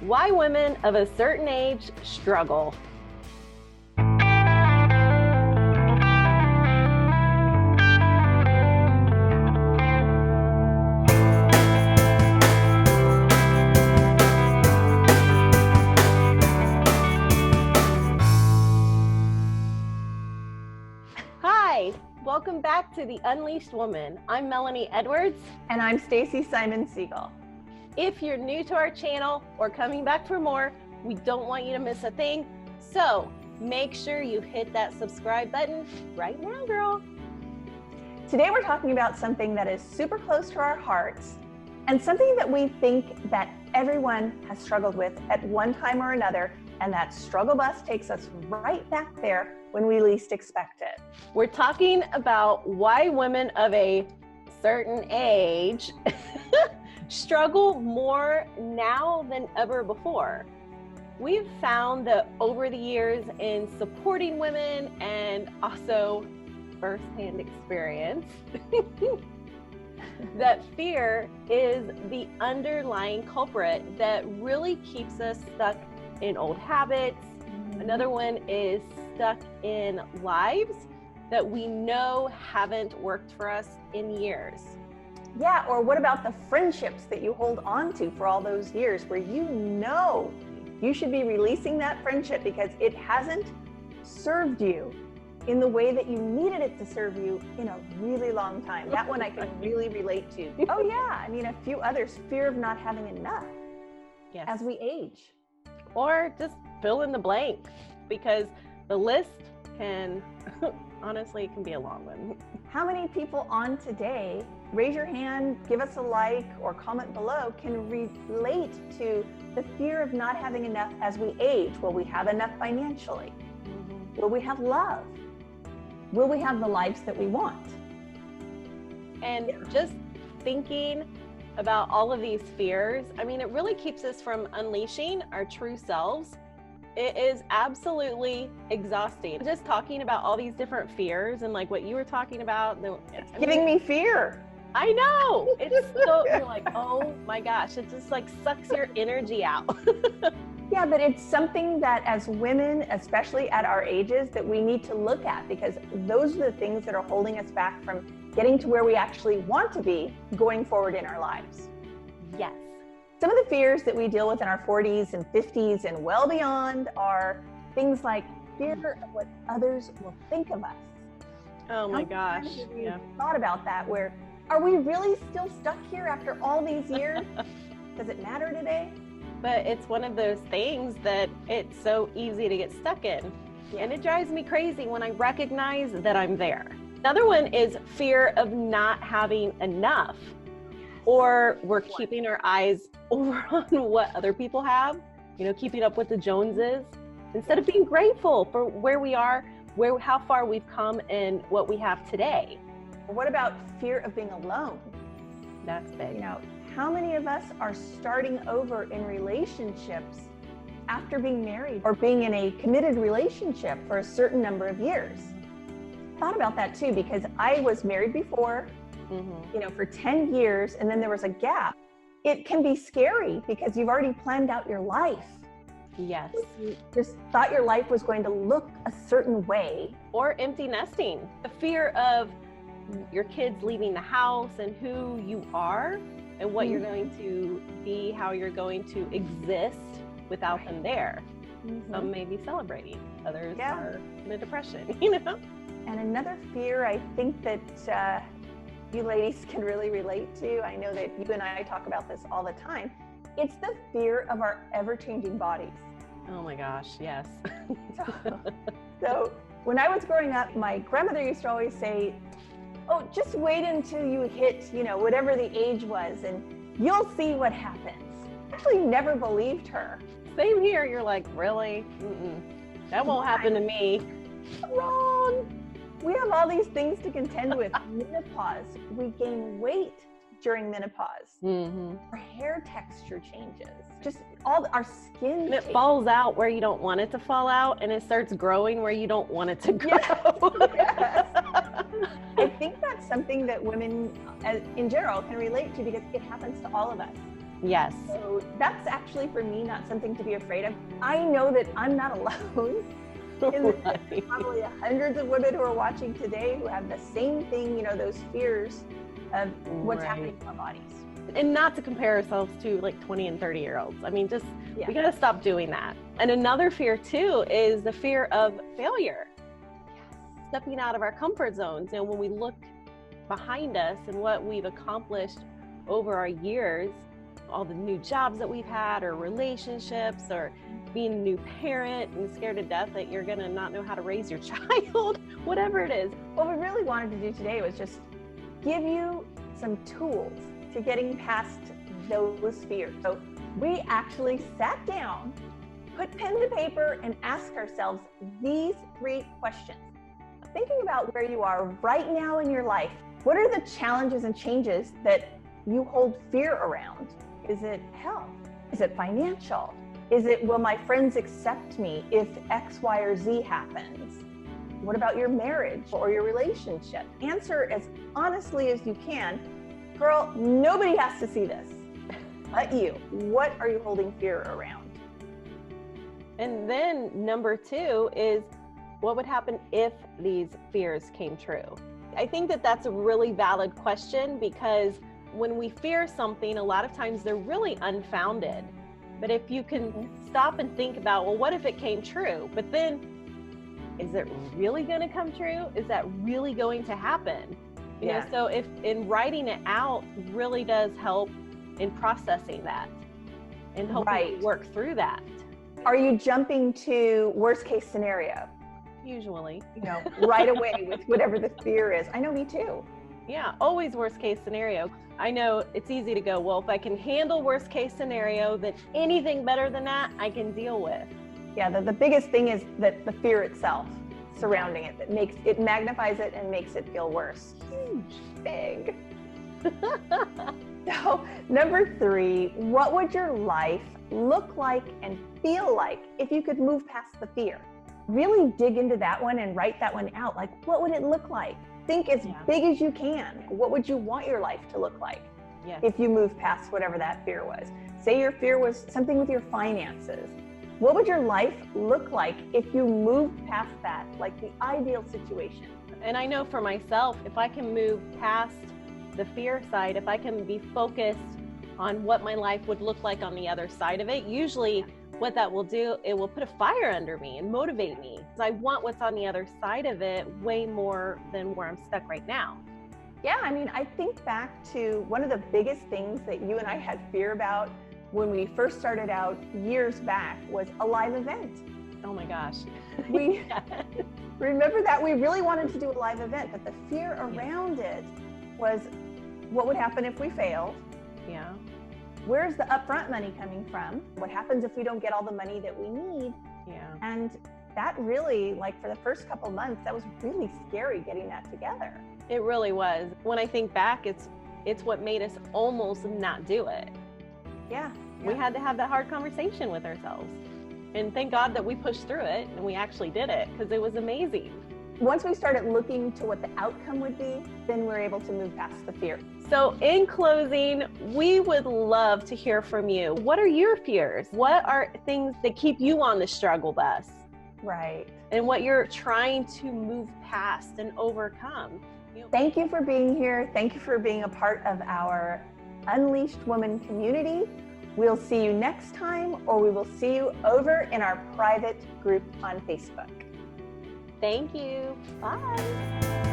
Why women of a certain age struggle. Hi, welcome back to the Unleashed Woman. I'm Melanie Edwards. And I'm Stacy Simon Siegel. If you're new to our channel or coming back for more, we don't want you to miss a thing. So make sure you hit that subscribe button right now, girl. Today we're talking about something that is super close to our hearts and something that we think that everyone has struggled with at one time or another, and that struggle bus takes us right back there when we least expect it. We're talking about why women of a certain age struggle more now than ever before. We've found that over the years in supporting women and also firsthand experience, that fear is the underlying culprit that really keeps us stuck in old habits. Another one is stuck in lives that we know haven't worked for us in years. Yeah, or what about the friendships that you hold on to for all those years where you know you should be releasing that friendship because it hasn't served you in the way that you needed it to serve you in a really long time. That one I can really relate to. Oh yeah, I mean a few others, fear of not having enough as we age. Or just fill in the blank, because the list can, honestly, it can be a long one. How many people on today, raise your hand, give us a like, or comment below, can relate to the fear of not having enough as we age? Will we have enough financially? Will we have love? Will we have the lives that we want? And just thinking about all of these fears, I mean, it really keeps us from unleashing our true selves. It is absolutely exhausting. Just talking about all these different fears and like what you were talking about. It's giving me fear. I know. It's so, you're like, oh my gosh, it just like sucks your energy out. Yeah, but it's something that as women, especially at our ages, that we need to look at, because those are the things that are holding us back from getting to where we actually want to be going forward in our lives. Yes. Some of the fears that we deal with in our 40s and 50s and well beyond are things like fear of what others will think of us. Oh my gosh. Yeah. Thought about that, where are we really still stuck here after all these years? Does it matter today? But it's one of those things that it's so easy to get stuck in. Yeah. And it drives me crazy when I recognize that I'm there. Another one is fear of not having enough, or we're keeping our eyes over on what other people have, keeping up with the Joneses, instead of being grateful for where we are, how far we've come and what we have today. What about fear of being alone? That's big. How many of us are starting over in relationships after being married or being in a committed relationship for a certain number of years? I thought about that too, because I was married before, for 10 years, and then there was a gap. It can be scary because you've already planned out your life. Yes. You just thought your life was going to look a certain way. Or empty nesting. The fear of your kids leaving the house and who you are and what you're going to be, how you're going to exist without them there. Some may be celebrating, others are in a depression, And another fear I think that you ladies can really relate to, I know that you and I talk about this all the time, it's the fear of our ever-changing bodies. Oh my gosh, yes. So when I was growing up, my grandmother used to always say, oh, just wait until you hit, whatever the age was, and you'll see what happens. I actually never believed her. Same here. You're like, really? That won't happen to me. Wrong. We have all these things to contend with. Menopause, we gain weight during menopause. Our hair texture changes. Just all our skin. And it falls out where you don't want it to fall out, and it starts growing where you don't want it to grow. Yes. I think that's something that women in general can relate to, because it happens to all of us. Yes. So that's actually for me not something to be afraid of. I know that I'm not alone. There's probably hundreds of women who are watching today who have the same thing, you know, those fears of what's happening to our bodies. And not to compare ourselves to like 20 and 30-year-olds. I mean, just, we got to stop doing that. And another fear too is the fear of failure. Stepping out of our comfort zones. And when we look behind us and what we've accomplished over our years, all the new jobs that we've had, or relationships, or being a new parent and scared to death that you're gonna not know how to raise your child, whatever it is. What we really wanted to do today was just give you some tools to getting past those fears. So we actually sat down, put pen to paper, and asked ourselves these 3 questions. Thinking about where you are right now in your life, what are the challenges and changes that you hold fear around? Is it health? Is it financial? Is it, will my friends accept me if X, Y, or Z happens? What about your marriage or your relationship? Answer as honestly as you can. Girl, nobody has to see this but you. What are you holding fear around? And then number 2 is, what would happen if these fears came true? I think that that's a really valid question, because when we fear something, a lot of times they're really unfounded. But if you can stop and think about, well, what if it came true? But then, is it really going to come true? Is that really going to happen? You know, so if in writing it out really does help in processing that and helping you work through that. Are you jumping to worst case scenario? Usually, you know, right away with whatever the fear is. I know, me too. Yeah, always worst case scenario. I know it's easy to go, well, if I can handle worst case scenario, then anything better than that I can deal with. Yeah, the biggest thing is that the fear itself surrounding it, that makes it, magnifies it and makes it feel worse. Huge, big. So number 3, what would your life look like and feel like if you could move past the fear? Really dig into that one and write that one out. Like, what would it look like? Think as big as you can. What would you want your life to look like if you move past whatever that fear was? Say your fear was something with your finances. What would your life look like if you moved past that, like the ideal situation? And I know for myself, if I can move past the fear side, if I can be focused on what my life would look like on the other side of it, usually what that will do, it will put a fire under me and motivate me. I want what's on the other side of it way more than where I'm stuck right now. Yeah, I mean, I think back to one of the biggest things that you and I had fear about when we first started out years back was a live event. Oh my gosh. We remember that we really wanted to do a live event, but the fear around it was what would happen if we failed? Yeah. Where's the upfront money coming from? What happens if we don't get all the money that we need? Yeah. And that really, like for the first couple months, that was really scary getting that together. It really was. When I think back, it's what made us almost not do it. Yeah. We had to have that hard conversation with ourselves. And thank God that we pushed through it and we actually did it, because it was amazing. Once we started looking to what the outcome would be, then we're able to move past the fear. So in closing, we would love to hear from you. What are your fears? What are things that keep you on the struggle bus? Right. And what you're trying to move past and overcome. Thank you for being here. Thank you for being a part of our Unleashed Woman community. We'll see you next time, or we will see you over in our private group on Facebook. Thank you. Bye.